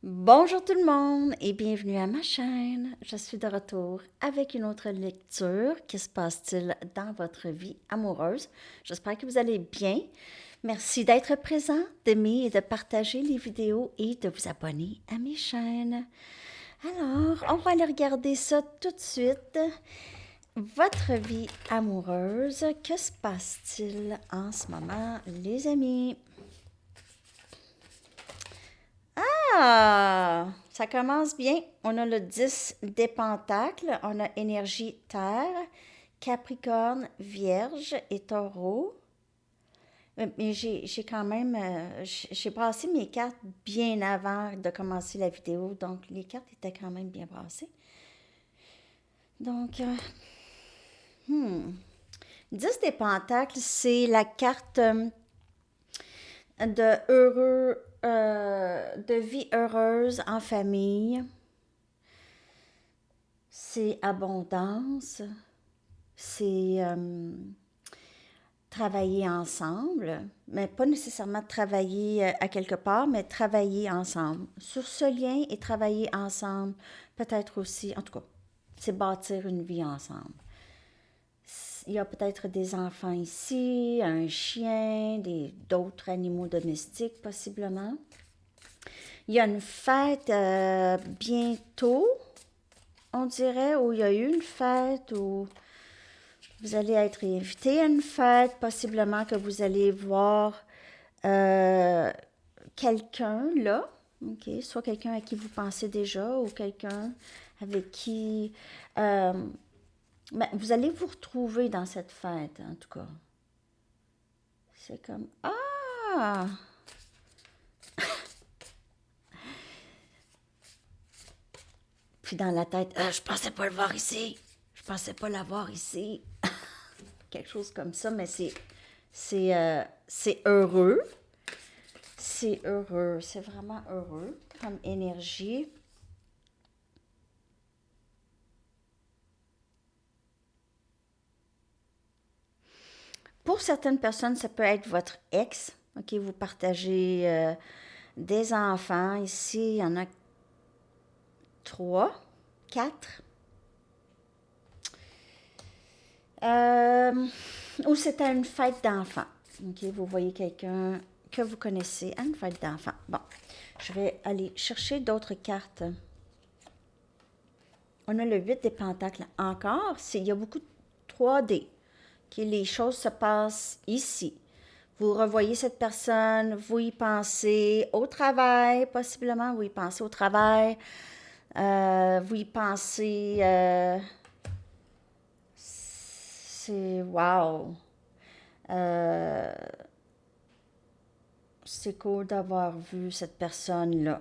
Bonjour tout le monde et bienvenue à ma chaîne. Je suis de retour avec une autre lecture. Que se passe-t-il dans votre vie amoureuse? J'espère que vous allez bien. Merci d'être présent, d'aimer et de partager les vidéos et de vous abonner à mes chaînes. Alors, on va aller regarder ça tout de suite. Votre vie amoureuse, que se passe-t-il en ce moment, les amis? Ah, ça commence bien. On a le 10 des pentacles, on a énergie terre, Capricorne, Vierge et Taureau. Mais j'ai quand même, j'ai brassé mes cartes bien avant de commencer la vidéo, donc les cartes étaient quand même bien brassées. Donc, 10 des pentacles, c'est la carte de heureux, de vie heureuse en famille. C'est abondance, c'est travailler ensemble, mais pas nécessairement travailler à quelque part, mais travailler ensemble. Sur ce lien et travailler ensemble, peut-être aussi, en tout cas, c'est bâtir une vie ensemble. Il y a peut-être des enfants ici, un chien, d'autres animaux domestiques possiblement. Il y a une fête bientôt, on dirait, où il y a eu une fête, où vous allez être invité à une fête, possiblement que vous allez voir euh, quelqu'un là, ok, soit quelqu'un à qui vous pensez déjà ou quelqu'un avec qui euh, ben, vous allez vous retrouver dans cette fête, en tout cas. C'est comme ah, puis dans la tête, je pensais pas le voir ici, je pensais pas l'avoir ici, quelque chose comme ça, mais c'est heureux. C'est heureux, c'est vraiment heureux comme énergie. Pour certaines personnes, ça peut être votre ex. OK, vous partagez des enfants. Ici, il y en a trois, quatre. Euh, ou c'est à une fête d'enfants. OK, vous voyez quelqu'un que vous connaissez à une fête d'enfants. Bon, je vais aller chercher d'autres cartes. On a le 8 des pentacles encore. Il y a beaucoup de 3D. Que les choses se passent ici. Vous revoyez cette personne, vous y pensez au travail, possiblement, vous y pensez au travail, vous y pensez, c'est wow. Euh, c'est cool d'avoir vu cette personne-là.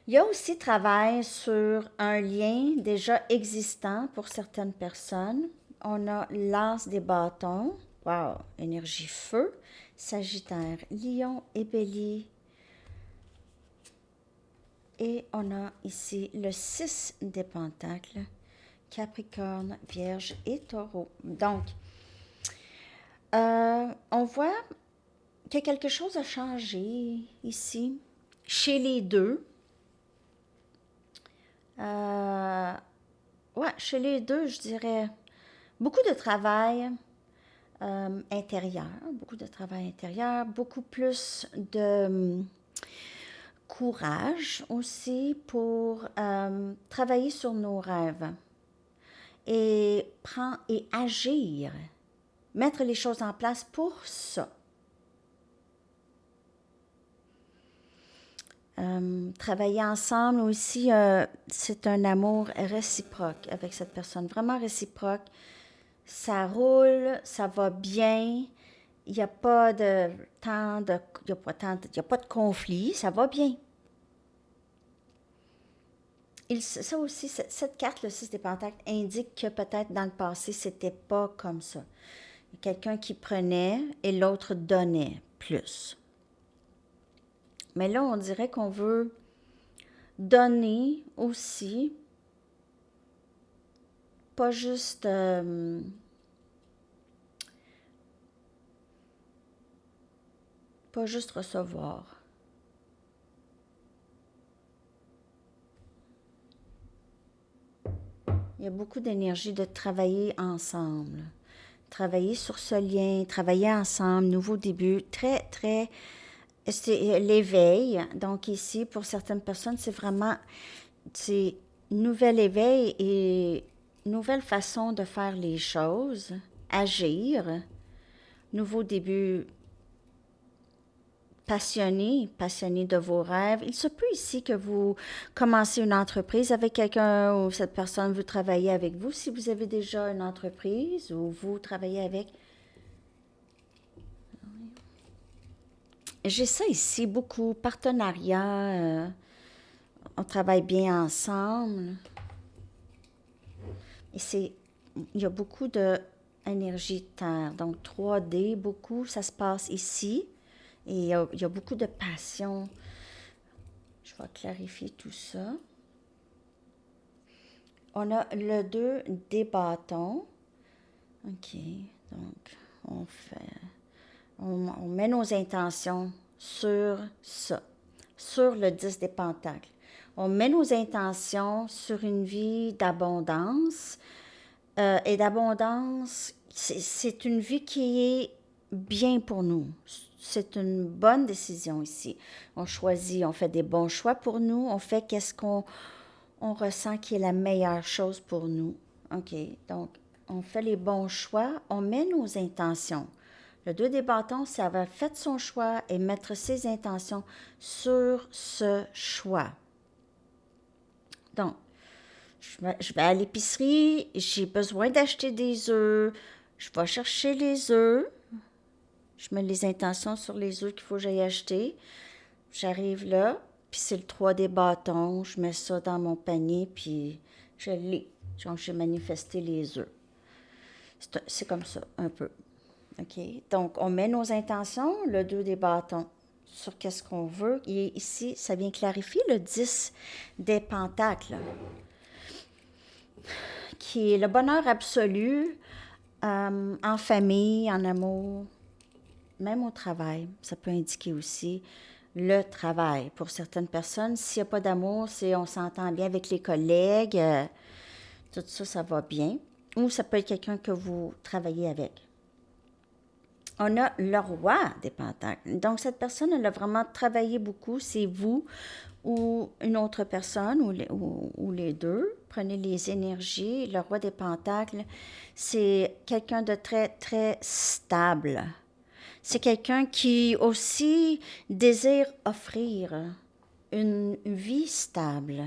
Il y a aussi travail sur un lien déjà existant pour certaines personnes. On a l'as des bâtons, wow, énergie feu, Sagittaire, Lion et Bélier. Et on a ici le 6 des pentacles, Capricorne, Vierge et Taureau. Donc, on voit que quelque chose a changé ici, chez les deux. Euh, ouais, chez les deux, je dirais beaucoup de travail intérieur, beaucoup plus de courage aussi pour travailler sur nos rêves et agir, mettre les choses en place pour ça. Travailler ensemble aussi, c'est un amour réciproque avec cette personne, vraiment réciproque. Ça roule, ça va bien, il n'y a pas de temps de, il y a pas de conflit, ça va bien. Ça aussi, cette carte, le 6 des pentacles, indique que peut-être dans le passé, c'était pas comme ça. Quelqu'un qui prenait et l'autre donnait plus. Mais là, on dirait qu'on veut donner aussi, pas juste pas juste recevoir. Il y a beaucoup d'énergie de travailler ensemble. Travailler sur ce lien, travailler ensemble, nouveau début, c'est l'éveil. Donc ici, pour certaines personnes, c'est nouvel éveil et nouvelle façon de faire les choses, agir, nouveau début passionné de vos rêves. Il se peut ici que vous commencez une entreprise avec quelqu'un ou cette personne veut travailler avec vous. Si vous avez déjà une entreprise ou vous travaillez avec. J'ai ça ici, beaucoup, partenariat, on travaille bien ensemble. Et il y a beaucoup d'énergie de terre, donc 3D, beaucoup, ça se passe ici. Et il y a beaucoup de passion. Je vais clarifier tout ça. On a le 2 des bâtons. OK, donc on met nos intentions sur ça, sur le 10 des pentacles. On met nos intentions sur une vie d'abondance. Et d'abondance, c'est une vie qui est bien pour nous. C'est une bonne décision ici. On choisit, on fait des bons choix pour nous. On fait qu'est-ce qu'on ressent qui est la meilleure chose pour nous. OK, donc on fait les bons choix, on met nos intentions. Le 2 des bâtons, c'est avoir fait son choix et mettre ses intentions sur ce choix. Donc, je vais à l'épicerie, j'ai besoin d'acheter des œufs, je vais chercher les œufs, je mets les intentions sur les œufs qu'il faut que j'aille acheter. J'arrive là, puis c'est le 3 des bâtons, je mets ça dans mon panier, puis je l'ai. Donc, j'ai manifesté les œufs. C'est comme ça, un peu. OK? Donc, on met nos intentions, le 2 des bâtons, sur qu'est-ce qu'on veut. Et ici, ça vient clarifier le 10 des pentacles, qui est le bonheur absolu en famille, en amour, même au travail. Ça peut indiquer aussi le travail. Pour certaines personnes, s'il n'y a pas d'amour, on s'entend bien avec les collègues, tout ça, ça va bien. Ou ça peut être quelqu'un que vous travaillez avec. On a le roi des pentacles. Donc, cette personne, elle a vraiment travaillé beaucoup. C'est vous ou une autre personne ou les deux. Prenez les énergies. Le roi des pentacles, c'est quelqu'un de très, très stable. C'est quelqu'un qui aussi désire offrir une vie stable.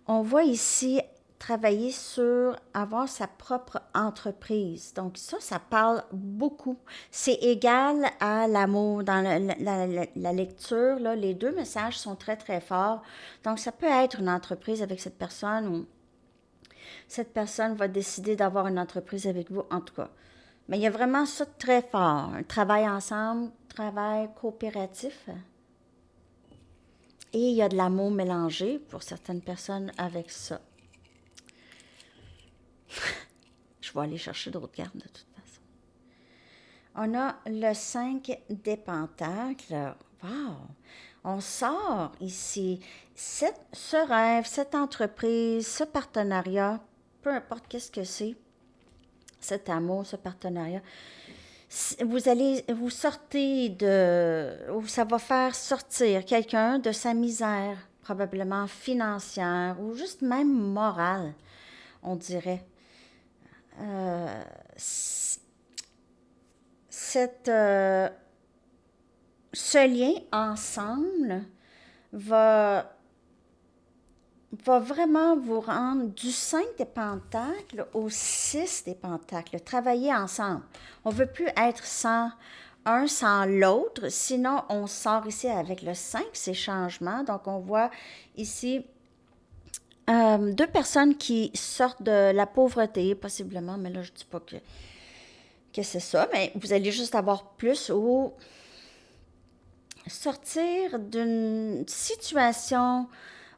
On voit ici travailler sur avoir sa propre entreprise. Donc ça parle beaucoup. C'est égal à l'amour. Dans la lecture, là, les deux messages sont très, très forts. Donc ça peut être une entreprise avec cette personne ou cette personne va décider d'avoir une entreprise avec vous, en tout cas. Mais il y a vraiment ça de très fort. Un travail ensemble, travail coopératif. Et il y a de l'amour mélangé pour certaines personnes avec ça. Je vais aller chercher d'autres cartes de toute façon. On a le 5 des pentacles. Wow! On sort ici ce rêve, cette entreprise, ce partenariat, peu importe qu'est-ce que c'est, cet amour, ce partenariat. Vous sortez ou ça va faire sortir quelqu'un de sa misère, probablement financière ou juste même morale, on dirait. Ce lien ensemble va vraiment vous rendre du 5 des pentacles au 6 des pentacles. Travailler ensemble. On ne veut plus être sans l'autre, sinon on sort ici avec le 5, ces changements. Donc on voit ici deux personnes qui sortent de la pauvreté, possiblement, mais là je ne dis pas que c'est ça, mais vous allez juste avoir plus ou sortir d'une situation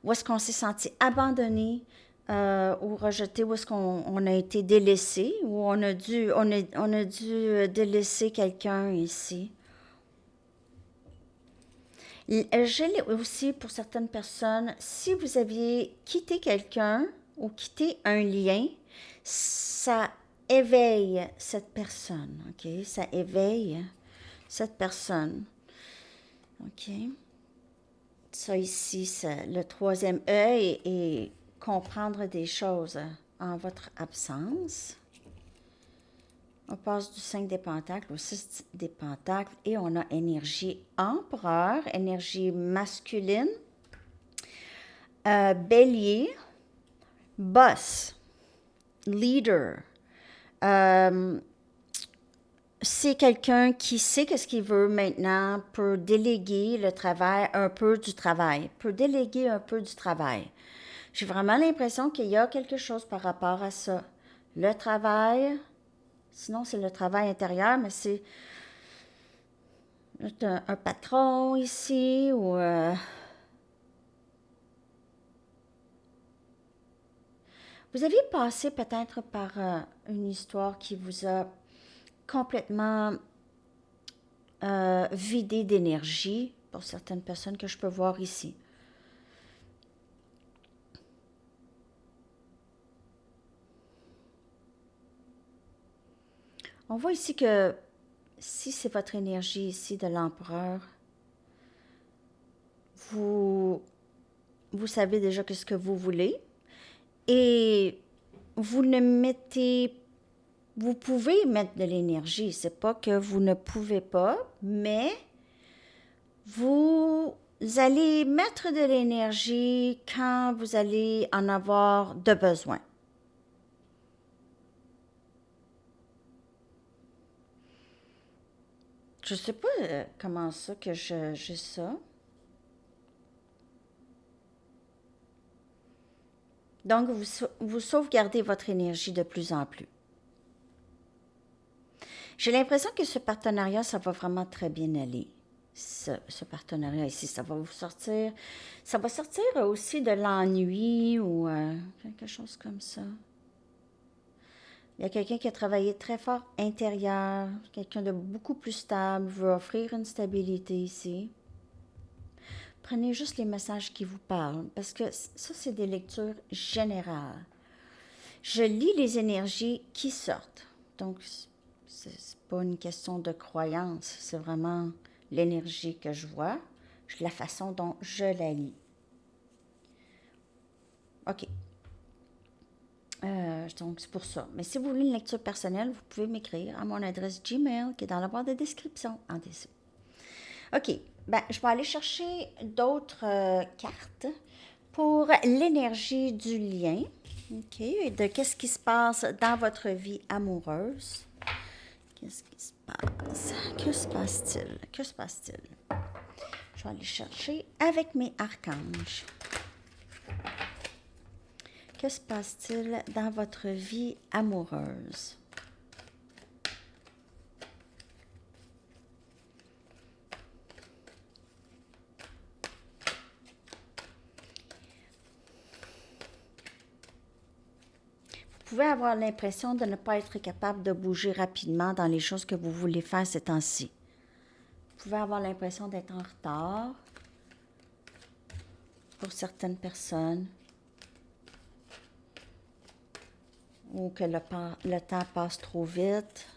où est-ce qu'on s'est senti abandonné, ou rejeté, où est-ce qu'on a été délaissé, ou on a dû délaisser quelqu'un ici. Je l'ai aussi pour certaines personnes, si vous aviez quitté quelqu'un ou quitté un lien, ça éveille cette personne, ok? Ça éveille cette personne, ok? Ça ici, le troisième œil est comprendre des choses en votre absence. On passe du 5 des pentacles au 6 des pentacles et on a énergie empereur, énergie masculine, bélier, boss, leader. C'est quelqu'un qui sait qu'est-ce qu'il veut maintenant, peut déléguer le travail, un peu du travail, peut déléguer un peu du travail. J'ai vraiment l'impression qu'il y a quelque chose par rapport à ça. Le travail, sinon c'est le travail intérieur, mais c'est un patron ici ou vous aviez passé peut-être par une histoire qui vous a complètement vidé d'énergie pour certaines personnes que je peux voir ici. On voit ici que si c'est votre énergie ici de l'empereur, vous, vous savez déjà ce que vous voulez et vous ne mettez, vous pouvez mettre de l'énergie. C'est pas que vous ne pouvez pas, mais vous allez mettre de l'énergie quand vous allez en avoir de besoin. Je sais pas comment ça que j'ai ça. Donc, vous sauvegardez votre énergie de plus en plus. J'ai l'impression que ce partenariat, ça va vraiment très bien aller. Ce partenariat ici, ça va vous sortir. Ça va sortir aussi de l'ennui ou quelque chose comme ça. Il y a quelqu'un qui a travaillé très fort intérieur, quelqu'un de beaucoup plus stable, veut offrir une stabilité ici. Prenez juste les messages qui vous parlent, parce que ça, c'est des lectures générales. Je lis les énergies qui sortent. Donc, c'est pas une question de croyance, c'est vraiment l'énergie que je vois, la façon dont je la lis. OK. Donc, c'est pour ça. Mais si vous voulez une lecture personnelle, vous pouvez m'écrire à mon adresse Gmail qui est dans la barre de description en dessous. OK. Ben, je vais aller chercher d'autres cartes pour l'énergie du lien. OK. Et de qu'est-ce qui se passe dans votre vie amoureuse. Qu'est-ce qui se passe? Que se passe-t-il? Que se passe-t-il? Je vais aller chercher avec mes archanges. Que se passe-t-il dans votre vie amoureuse? Vous pouvez avoir l'impression de ne pas être capable de bouger rapidement dans les choses que vous voulez faire ces temps-ci. Vous pouvez avoir l'impression d'être en retard pour certaines personnes ou que le temps passe trop vite.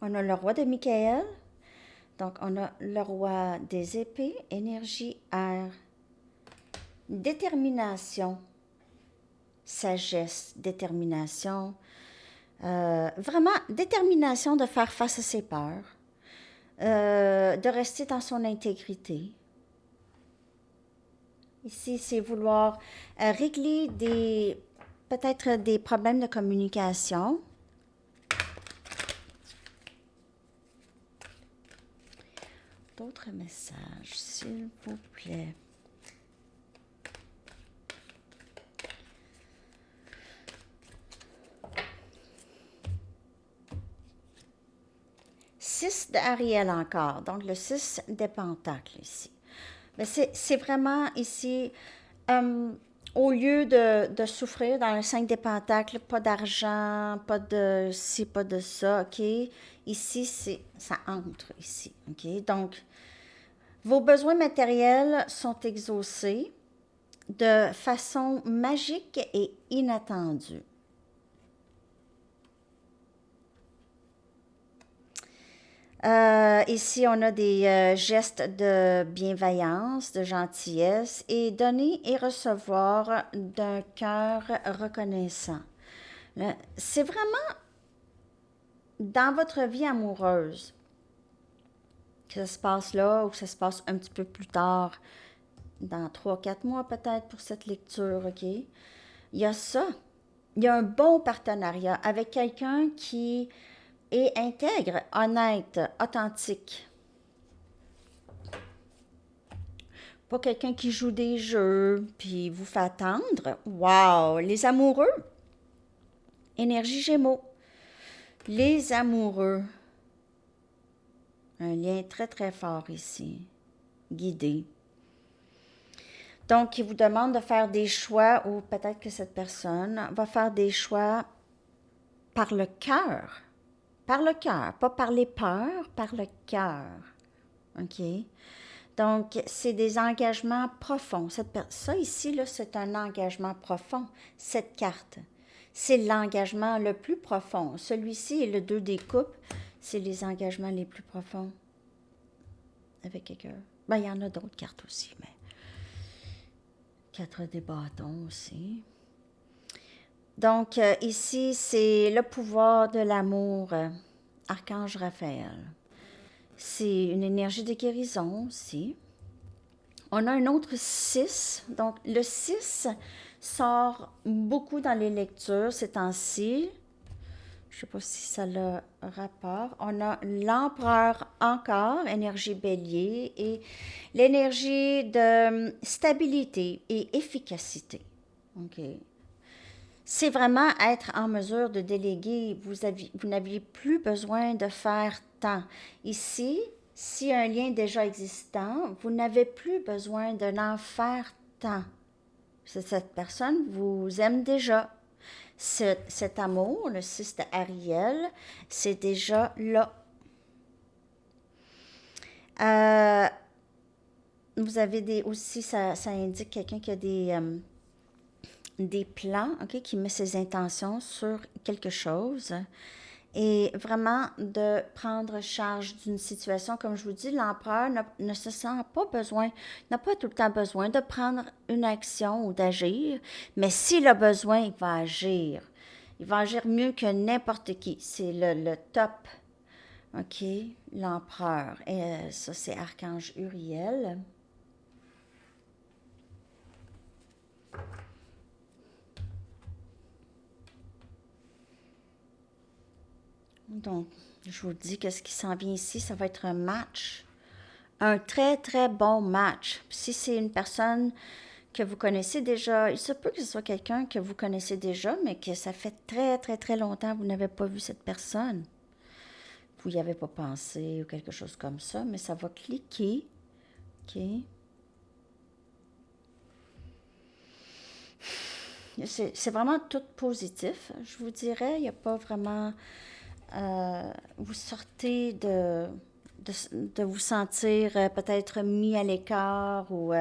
On a le roi de Michael, donc on a le roi des épées, énergie, air, détermination, sagesse, détermination, vraiment détermination de faire face à ses peurs, de rester dans son intégrité. Ici, c'est vouloir régler peut-être des problèmes de communication. D'autres messages, s'il vous plaît. Six d'Ariel encore, donc le 6 des pentacles ici. Mais c'est vraiment ici, euh, au lieu de souffrir dans le 5 des pentacles, pas d'argent, pas de ci, pas de ça, OK? Ici, ça entre ici, OK? Donc, vos besoins matériels sont exaucés de façon magique et inattendue. Ici, on a des gestes de bienveillance, de gentillesse et donner et recevoir d'un cœur reconnaissant. C'est vraiment dans votre vie amoureuse que ça se passe là ou que ça se passe un petit peu plus tard, dans 3 4 mois peut-être pour cette lecture, OK? Il y a ça. Il y a un bon partenariat avec quelqu'un qui est intègre, honnête, authentique. Pas quelqu'un qui joue des jeux puis vous fait attendre. Wow! Les amoureux, énergie Gémeaux. Les amoureux, un lien très très fort ici, guidé. Donc, il vous demande de faire des choix, ou peut-être que cette personne va faire des choix par le cœur. Par le cœur, pas par les peurs, par le cœur. OK? Donc, c'est des engagements profonds. Ça ici, là, c'est un engagement profond, cette carte. C'est l'engagement le plus profond. Celui-ci est le 2 des coupes. C'est les engagements les plus profonds avec quelqu'un. Ben, il y en a d'autres cartes aussi, mais 4 des bâtons aussi. Donc, ici, c'est le pouvoir de l'amour, Archange Raphaël. C'est une énergie de guérison aussi. On a un autre 6. Donc, le 6 sort beaucoup dans les lectures ces temps-ci. Je ne sais pas si ça a rapport. On a l'empereur encore, énergie bélier, et l'énergie de stabilité et efficacité. OK. C'est vraiment être en mesure de déléguer. Vous n'aviez plus besoin de faire tant. Ici, si un lien déjà existant, vous n'avez plus besoin de n'en faire tant. Cette personne vous aime déjà. Cet amour, le 6 de Ariel, c'est déjà là. Euh, vous avez aussi, ça indique quelqu'un qui a des plans, OK, qui met ses intentions sur quelque chose et vraiment de prendre charge d'une situation. Comme je vous dis, l'empereur ne se sent pas besoin, n'a pas tout le temps besoin de prendre une action ou d'agir, mais s'il a besoin, il va agir. Il va agir mieux que n'importe qui. C'est le top. OK, l'empereur. Et ça, c'est Archange Uriel. Donc, je vous dis que ce qui s'en vient ici, ça va être un match. Un très, très bon match. Si c'est une personne que vous connaissez déjà, il se peut que ce soit quelqu'un que vous connaissez déjà, mais que ça fait très, très, très longtemps que vous n'avez pas vu cette personne. Vous n'y avez pas pensé ou quelque chose comme ça, mais ça va cliquer. OK? C'est vraiment tout positif, je vous dirais. Il n'y a pas vraiment... vous sortez de vous sentir peut-être mis à l'écart ou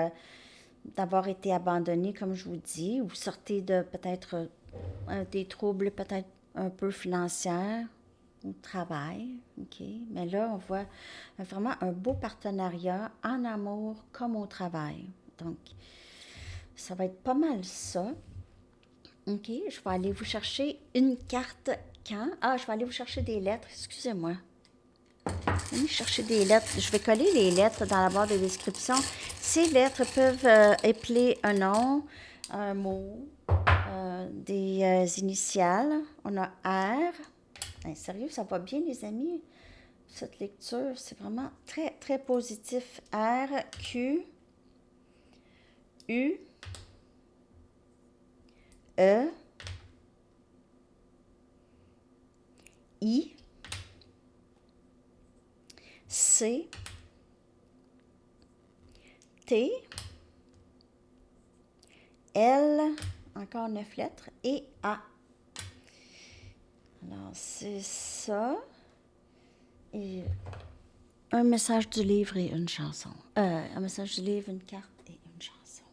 d'avoir été abandonné, comme je vous dis. Vous sortez de peut-être des troubles peut-être un peu financiers au travail. OK? Mais là, on voit vraiment un beau partenariat en amour comme au travail. Donc, ça va être pas mal ça. OK, je vais aller vous chercher une carte quand? Ah, je vais aller vous chercher des lettres, excusez-moi. Allez chercher des lettres. Je vais coller les lettres dans la barre de description. Ces lettres peuvent épeler un nom, un mot, des initiales. On a R. Hey, sérieux, ça va bien, les amis? Cette lecture, c'est vraiment très, très positif. R, Q, U, E, I, C, T, L, encore 9 lettres, et A. Alors, c'est ça. Et un message du livre et une chanson. Un message du livre, une carte et une chanson.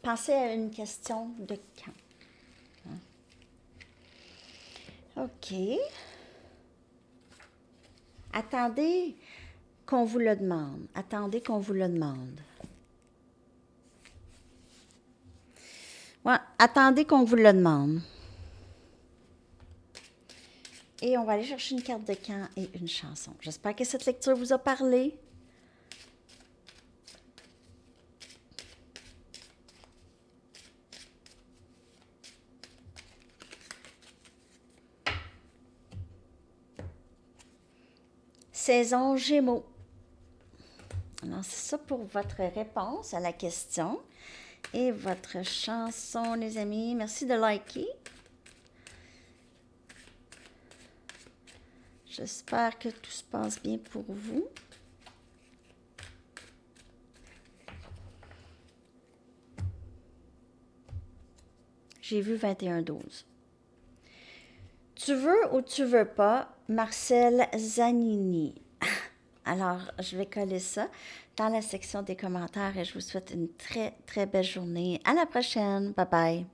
Pensez à une question de quand. OK. Attendez qu'on vous le demande. Attendez qu'on vous le demande. Ouais, attendez qu'on vous le demande. Et on va aller chercher une carte de camp et une chanson. J'espère que cette lecture vous a parlé. Saison Gémeaux. Alors, c'est ça pour votre réponse à la question. Et votre chanson, les amis. Merci de liker. J'espère que tout se passe bien pour vous. J'ai vu 21-12. Tu veux ou tu veux pas, Marcel Zanini. Alors, je vais coller ça dans la section des commentaires et je vous souhaite une très, très belle journée. À la prochaine. Bye bye.